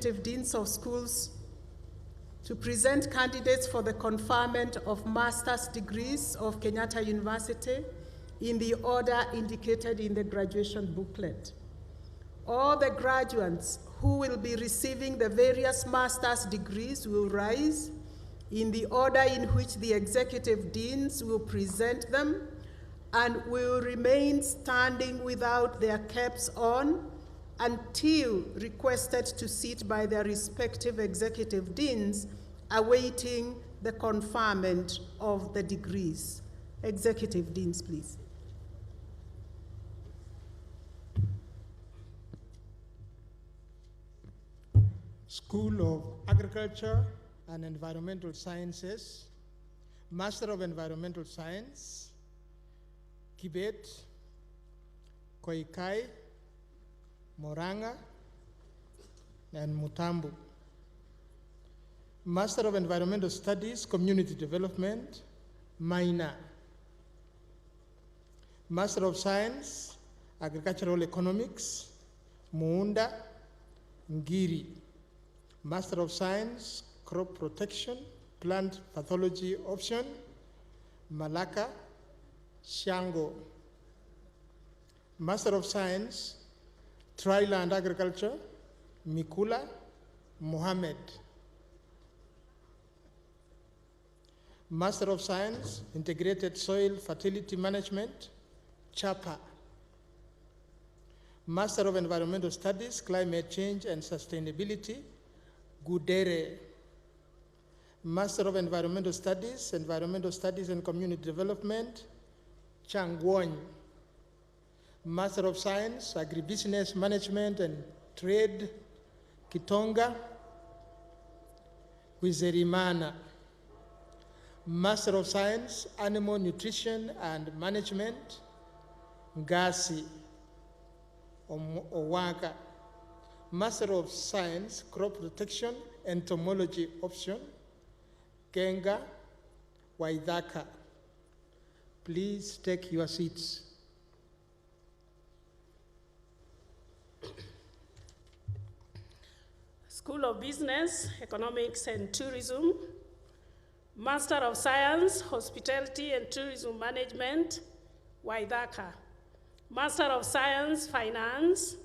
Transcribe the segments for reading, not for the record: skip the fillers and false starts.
executive deans of schools to present candidates for the conferment of master's degrees of Kenyatta University in the order indicated in the graduation booklet. All the graduates who will be receiving the various master's degrees will rise in the order in which the executive deans will present them and will remain standing without their caps on until requested to sit by their respective executive deans awaiting the conferment of the degrees. Executive deans, please. School of Agriculture and Environmental Sciences, Master of Environmental Science, Kibet, Koikai, Moranga, and Mutambu. Master of Environmental Studies, Community Development, Maina. Master of Science, Agricultural Economics, Muunda, Ngiri. Master of Science, Crop Protection, Plant Pathology Option, Malaka, Shango. Master of Science, Tri-Land Agriculture, Mikula, Mohammed. Master of Science, Integrated Soil Fertility Management, Chapa. Master of Environmental Studies, Climate Change and Sustainability, Gudere. Master of Environmental Studies and Community Development, Changwon. Master of Science, Agribusiness Management and Trade, Kitonga, Wizerimana. Master of Science, Animal Nutrition and Management, Ngasi, Owaka. Master of Science, Crop Protection, Entomology Option, Genga, Waidaka. Please take your seats. School of Business, Economics and Tourism, Master of Science, Hospitality and Tourism Management, Waidaka. Master of Science, Finance,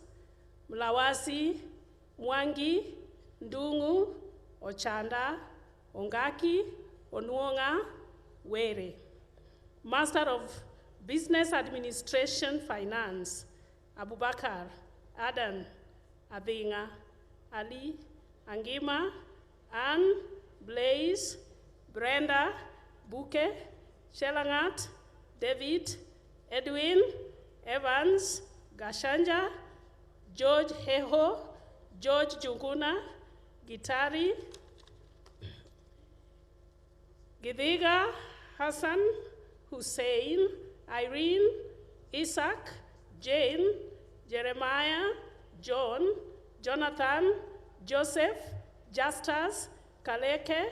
Mlawasi, Mwangi, Ndungu, Ochanda, Ongaki, Onuonga, Were. Master of Business Administration, Finance, Abubakar, Adan, Adinga, Ali, Angima, Anne, Blaze, Brenda, Buke, Shelangat, David, Edwin, Evans, Gashanja, George Heho, George Junguna, Gitari, Gidiga, Hassan, Hussein, Irene, Isaac, Jane, Jeremiah, John, Jonathan, Joseph, Justus, Kaleke,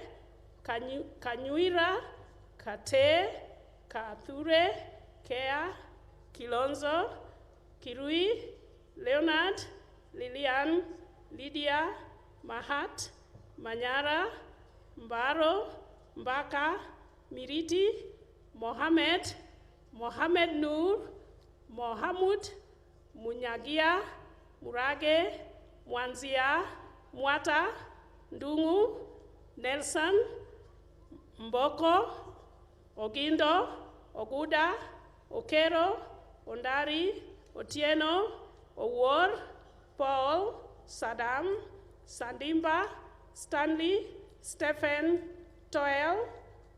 Kanyuira, Kate, Kathure, Kea, Kilonzo, Kirui, Leonard, Lilian, Lydia, Mahat, Manyara, Mbaro, Mbaka, Miriti, Mohammed, Mohammed Nur, Mohamud, Munyagia, Murage, Mwanzia, Mwata, Ndungu, Nelson, Mboko, Ogindo, Oguda, Okero, Ondari, Otieno, Owor, Paul, Saddam, Sandimba, Stanley, Stephen, Toel,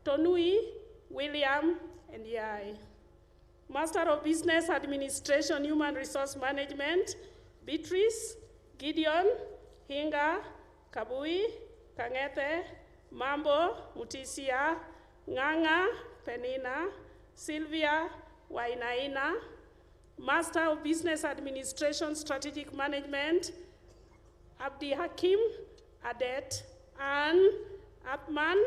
Tonui, William, and Yai. Master of Business Administration, Human Resource Management, Beatrice, Gideon, Hinga, Kabui, Kangete, Mambo, Mutisia, Nganga, Penina, Sylvia, Wainaina. Master of Business Administration, Strategic Management, Abdi Hakim, Adet, Anne, Atman,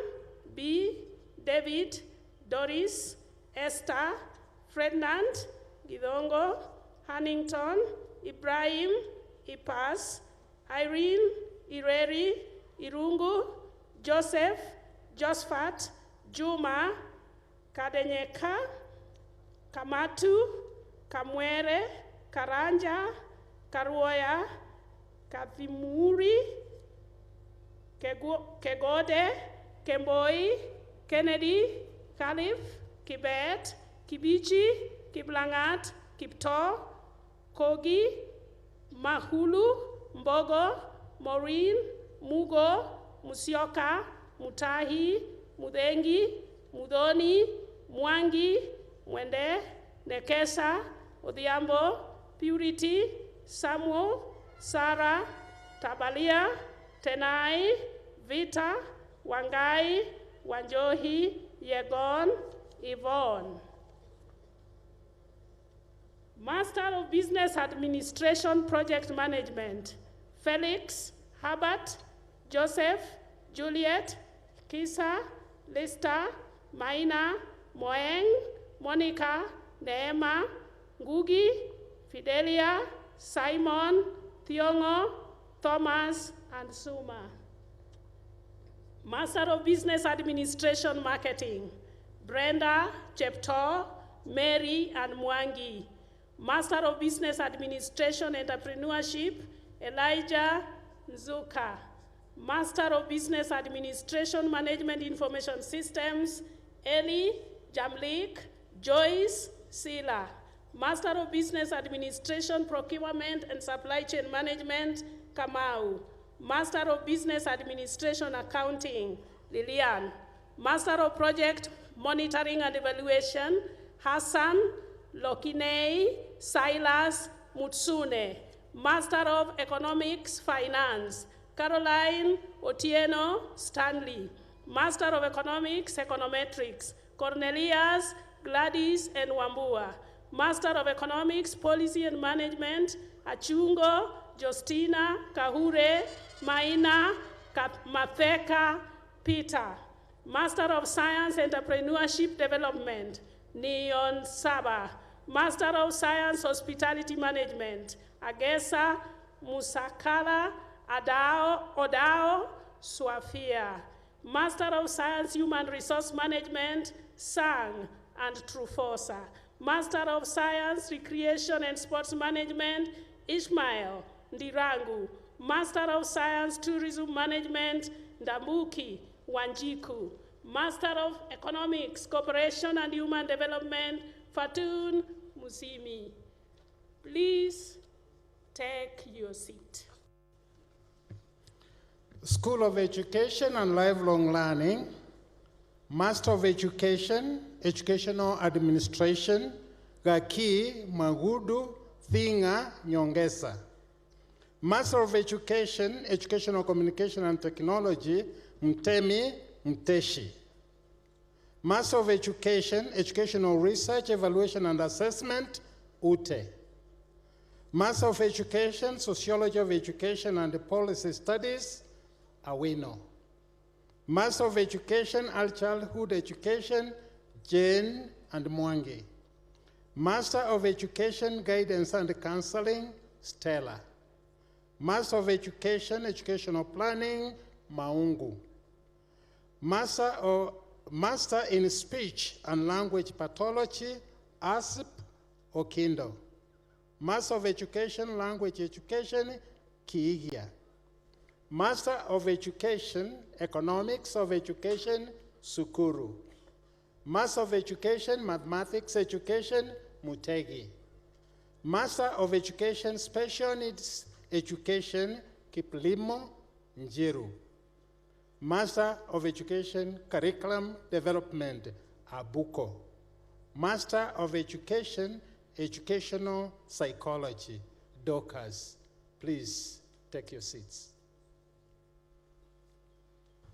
B, David, Doris, Esther, Ferdinand, Gidongo, Hannington, Ibrahim, Ipas, Irene, Ireri, Irungu, Joseph, Josphat, Juma, Kadenyeka, Kamatu, Kamwere, Karanja, Karuoya, Kathimuri, Kegode, Kemboi, Kennedy, Khalif, Kibet, Kibichi, Kiblangat, Kipto, Kogi, Mahulu, Mbogo, Maureen, Mugo, Musioka, Mutahi, Mudengi, Mudoni, Mwangi, Mwende, Nekesa, Odhiambo, Purity, Samuel, Sarah, Tabalia, Tenai, Vita, Wangai, Wanjohi, Yegon, Yvonne. Master of Business Administration Project Management, Felix, Herbert, Joseph, Juliet, Kisa, Lista, Maina, Moeng, Monica, Neema, Ngugi, Fidelia, Simon, Thiongo, Thomas, and Suma. Master of Business Administration Marketing, Brenda, Chepto, Mary, and Mwangi. Master of Business Administration Entrepreneurship, Elijah Nzuka. Master of Business Administration Management Information Systems, Eli Jamlik, Joyce Sila. Master of Business Administration Procurement and Supply Chain Management, Kamau. Master of Business Administration Accounting, Lilian. Master of Project Monitoring and Evaluation, Hassan, Lokinei, Silas, Mutsune. Master of Economics Finance, Caroline Otieno Stanley. Master of Economics Econometrics, Cornelius, Gladys, and Wambua. Master of Economics Policy and Management, Achungo, Justina, Kahure, Maina, Matheka, Peter. Master of Science Entrepreneurship Development, Neon Saba. Master of Science Hospitality Management, Agesa, Musakala, Odao, Swafia. Master of Science Human Resource Management, Sang and Trufosa. Master of Science Recreation and Sports Management, Ishmael Ndirangu. Master of Science Tourism Management, Ndambuki Wanjiku. Master of Economics, Cooperation and Human Development, Fatun Musimi. Please take your seat. School of Education and Lifelong Learning, Master of Education, Educational Administration, Gaki Magudu Thinga Nyongesa. Master of Education, Educational Communication and Technology, Mtemi Mteshi. Master of Education, Educational Research, Evaluation and Assessment, Ute. Master of Education, Sociology of Education and Policy Studies, Awino. Master of Education, Early Childhood Education, Jane and Mwangi. Master of Education, Guidance and Counseling, Stella. Master of Education, Educational Planning, Maungu. Master in Speech and Language Pathology, ASP, Okindo. Master of Education, Language Education, Kiigia. Master of Education, Economics of Education, Sukuru. Master of Education, Mathematics Education, Mutegi. Master of Education, Special Needs Education, Kiplimo, Njiru. Master of Education, Curriculum Development, Abuko. Master of Education, Educational Psychology, Docas. Please take your seats.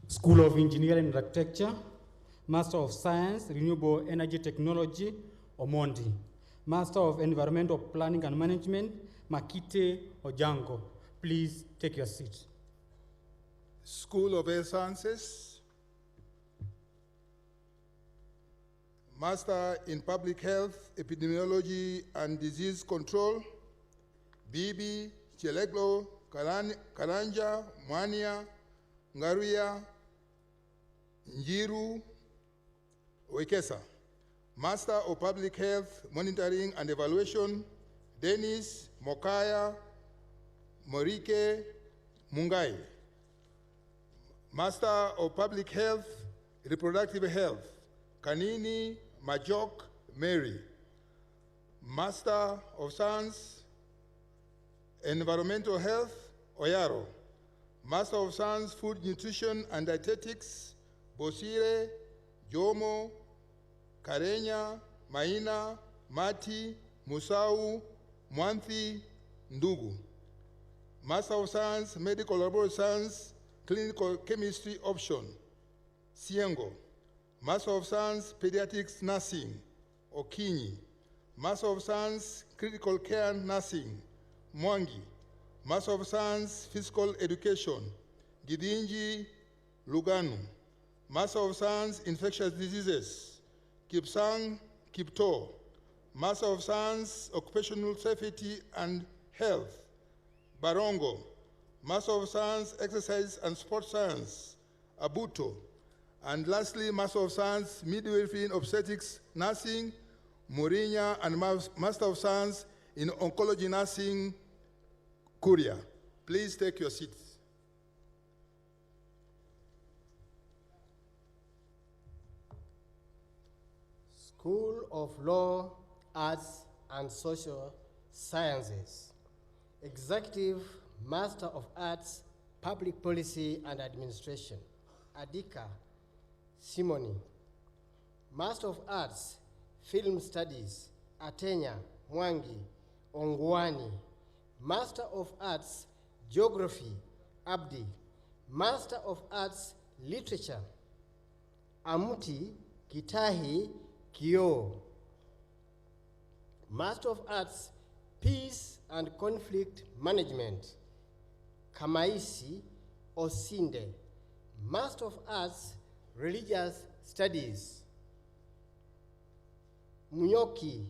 School of Engineering and Architecture, Master of Science, Renewable Energy Technology, Omondi. Master of Environmental Planning and Management, Makite Ojango. Please take your seat. School of Health Sciences, Master in Public Health, Epidemiology and Disease Control, Bibi Cheleglo Karanja, Mwania, Ngaruya, Njiru, Wekesa. Master of Public Health, Monitoring and Evaluation, Dennis Mokaya, Morike Mungai. Master of Public Health, Reproductive Health, Kanini Majok Mary. Master of Science, Environmental Health, Oyaro. Master of Science, Food Nutrition and Dietetics, Bosire, Jomo, Karenya, Maina, Mati, Musau, Mwanthi, Ndugu. Master of Science, Medical Laboratory Science, Clinical Chemistry Option, Siengo. Master of Science, Pediatrics Nursing, Okinyi. Master of Science, Critical Care Nursing, Mwangi. Master of Science, Physical Education, Gidinji, Luganu. Master of Science, Infectious Diseases, Kipsang, Kipto. Master of Science, Occupational Safety and Health, Barongo. Master of Science, Exercise and Sports Science, Abuto. And lastly, Master of Science, Midwifery and Obstetrics Nursing, Murinya, and Master of Science in Oncology Nursing, Kuria. Please take your seats. School of Law, Arts, and Social Sciences. Executive Master of Arts, Public Policy and Administration, Adika Simoni. Master of Arts, Film Studies, Atenya Mwangi Ongwani. Master of Arts, Geography, Abdi. Master of Arts, Literature, Amuti Kitahi Kyo. Master of Arts, Peace and Conflict Management, Kamaisi Osinde. Master of Arts, Religious Studies, Munyoki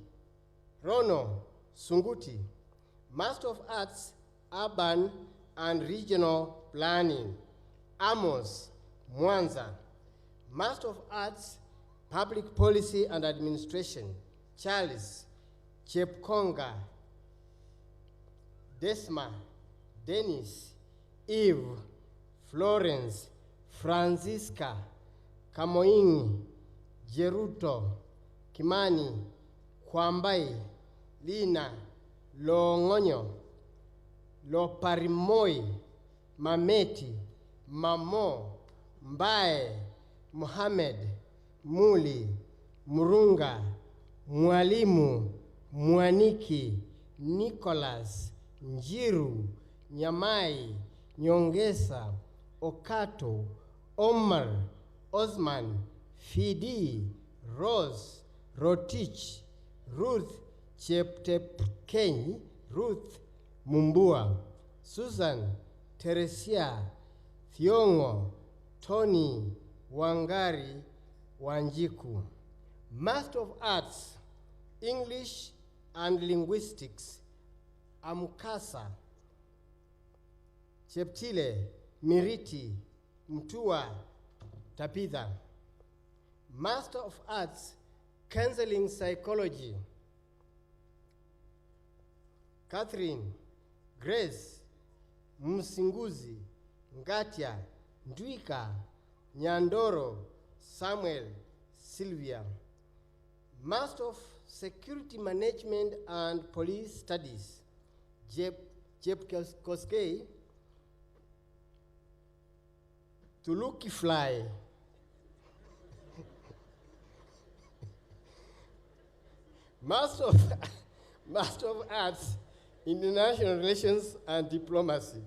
Rono Sunguti. Master of Arts, Urban and Regional Planning, Amos Mwanza. Master of Arts, Public Policy and Administration, Charles Chepkonga. Desma, Dennis, Eve, Florence, Francisca, Kamoingi, Jeruto, Kimani, Kwambai, Lina, Longonyo, Loparimoi, Mameti, Mamo, Mbae, Mohamed, Muli, Murunga, Mwalimu, Mwaniki, Nicholas, Njiru, Nyamai, Nyongesa, Okato, Omar, Osman, Fidi, Rose, Rotich, Ruth Cheptepkeny, Ruth Mumbua, Susan, Teresia, Thiongo, Tony, Wangari, Wanjiku. Master of Arts, English and Linguistics, Amukasa, Cheptile, Miriti, Mtua, Tapitha. Master of Arts, Counseling Psychology, Catherine, Grace, Msinguzi, Ngatia, Ndwika, Nyandoro, Samuel, Sylvia. Master of Security Management and Police Studies, Jeb Koskei, Tuluki Fly, Master of Arts, International Relations and Diplomacy,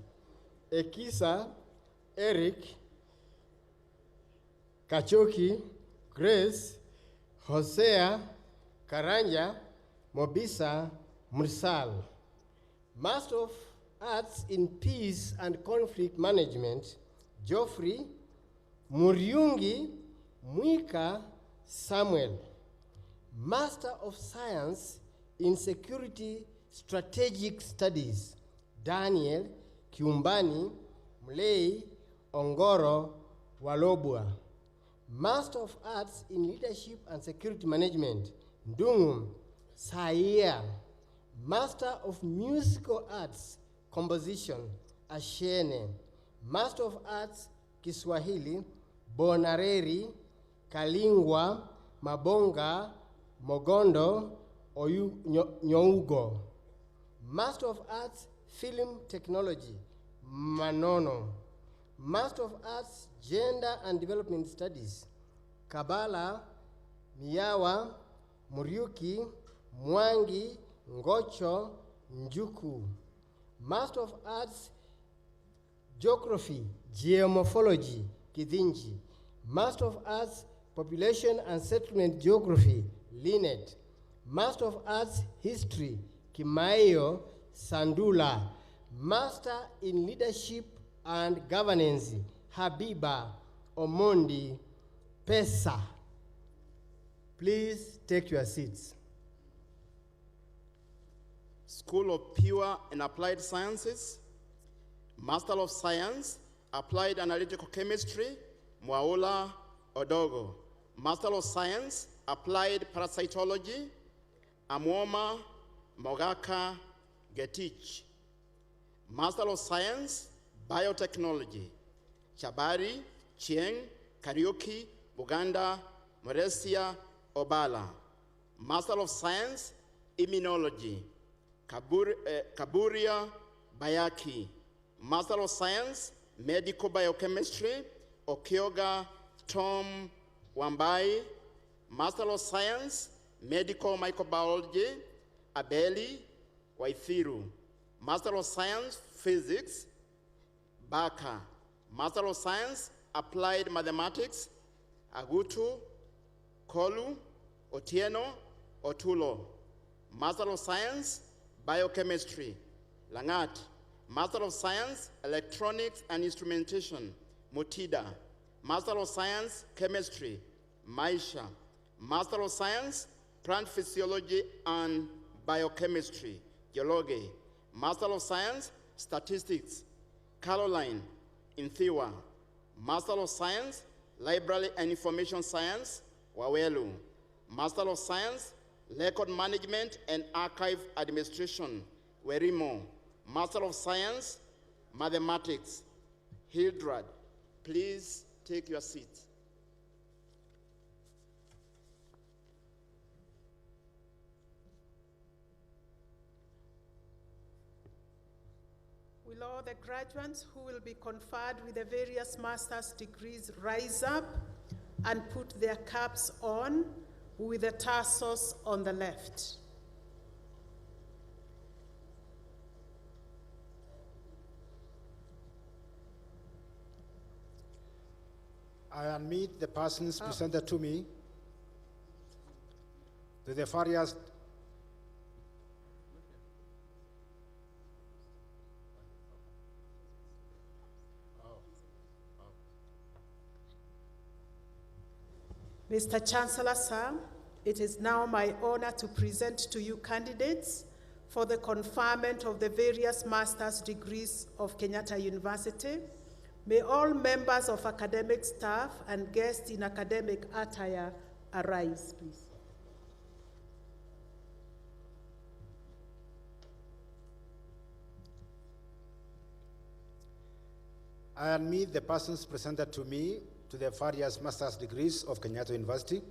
Ekisa, Eric, Kachoki, Grace, Hosea, Karanja, Mobisa, Mursal. Master of Arts in Peace and Conflict Management, Geoffrey, Muriungi, Mwika, Samuel. Master of Science in Security Strategic Studies, Daniel Kiumbani, Mlei, Ongoro, Walobwa. Master of Arts in Leadership and Security Management, Ndung'u, Saia. Master of Musical Arts, Composition, Ashene. Master of Arts, Kiswahili, Bonareri, Kalingwa, Mabonga, Mogondo, Nyougo. Master of Arts, Film Technology, Manono. Master of Arts, Gender and Development Studies, Kabala, Miyawa, Muriuki, Mwangi, Ngocho, Njuku. Master of Arts, Geography, Geomorphology, Kithinji. Master of Arts, Population and Settlement Geography, Linet. Master of Arts, History, Kimaio, Sandula. Master in Leadership and Governance, Habiba, Omondi, Pesa. Please take your seats. School of Pure and Applied Sciences, Master of Science, Applied Analytical Chemistry, Mwaula Odogo. Master of Science, Applied Parasitology, Amwoma Mogaka Getich. Master of Science, Biotechnology, Chabari, Chieng, Kariuki, Buganda, Moresia, Obala. Master of Science, Immunology, Kaburia, Bayaki. Master of Science, Medical Biochemistry, Okioga, Tom Wambai. Master of Science, Medical Microbiology, Abeli, Waithiru. Master of Science, Physics, Baka. Master of Science, Applied Mathematics, Agutu, Kolu, Otieno, Otulo. Master of Science, Biochemistry, Langat. Master of Science, Electronics and Instrumentation, Mutida. Master of Science, Chemistry, Maisha. Master of Science, Plant Physiology and Biochemistry, Geology. Master of Science, Statistics, Caroline, Inthiwa. Master of Science, Library and Information Science, Wawelu. Master of Science, Record Management and Archive Administration, Werimo. Master of Science, Mathematics, Hildrad. Please take your seat. Will all the graduates who will be conferred with the various master's degrees rise up and put their caps on with the tassels on the left? I admit the persons presented to me to the various Mr. Chancellor, sir, it is now my honor to present to you candidates for the conferment of the various master's degrees of Kenyatta University. May all members of academic staff and guests in academic attire arise, please. I admit the persons presented to me to the various master's degrees of Kenyatta University,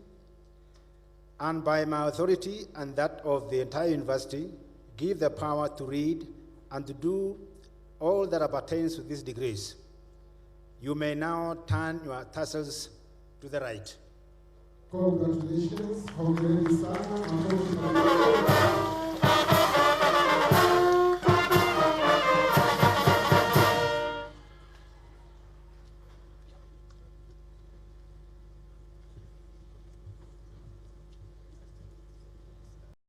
and by my authority and that of the entire university, give the power to read and to do all that appertains to these degrees. You may now turn your tassels to the right. Congratulations, hongereni sana.